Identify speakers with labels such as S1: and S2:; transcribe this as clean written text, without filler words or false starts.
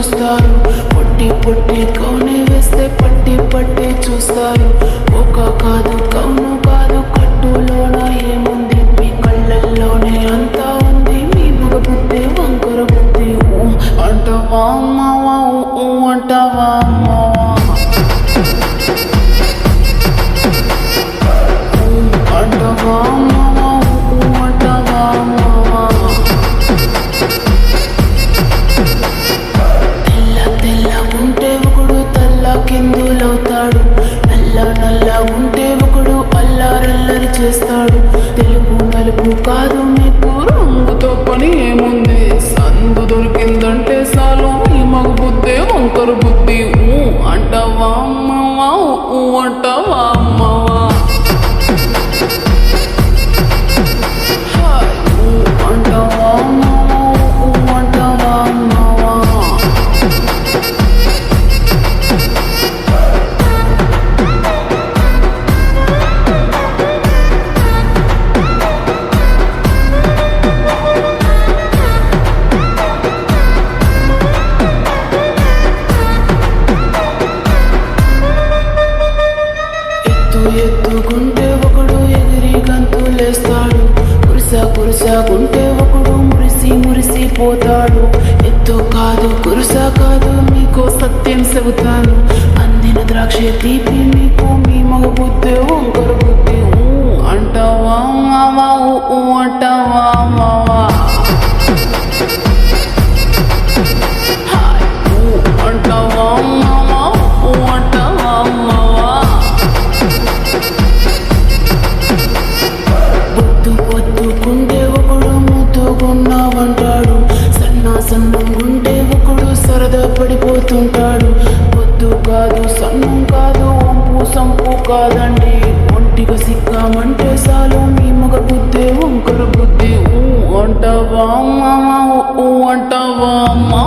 S1: చూస్తారు. పొట్టి పొట్టి కౌనే వేస్తే పట్టి పట్టి చూస్తారు. ఒక కాదు కౌను కాదు కట్టులోన ఏముంది, మీ కళ్ళల్లోనే అంతా ఉంది. మీ మగ బుద్ధి వంకర బుద్ధి. అంటావా అమ్మావా, అంటావా అమ్మావా, అంటావా అమ్మావా, అంటావా అమ్మావా. తెల్ల తెల్ల ఉంటే ఒకడు తెల్ల కిందులవుతాడు. నల్ల నల్ల ఉంటే ఒకడు అల్లారల్లరి చేస్తాడు. తెలుపు నలుపు కాదు మీకు రంగుతో పని ఏముంది. సందు దొరికిందంటే చాలు మీ మగ బుద్ధి వంకర బుద్ధి. అంటావా అమ్మావా, అంటావా అమ్మావా, అంటావా అమ్మావా, అంటావా అమ్మావా. ఎత్తుకుంటే ఒకడు ఎగిరి గంతులేస్తాడు. కురుసాగుంటే ఒకడు మురిసి మురిసిపోతాడు. ఎత్తు కాదు కురుస కాదు మీకు సత్యం చెబుతాను. అందిన ద్రాక్ష తీపి మీకు మీ మగ బుద్ధి వంకర బుద్ధి. అంటావా మావా, అంటావా మావా, అంటావా మావా, అంటావా మావా. పొద్దుకుంటే ఒకడు ముద్దుగున్నావంటాడు. సన్నంగుంటే ఒకడు సరదా పడిపోతుంటాడు. పొద్దు కాదు సన్నం కాదు వంపు సంపు కాదండి. ఒంటిగా సిక్కామంటే చాలు మీ మగ బుద్ధి వంకర బుద్ధి. అంటావా మావా, అంటావా మా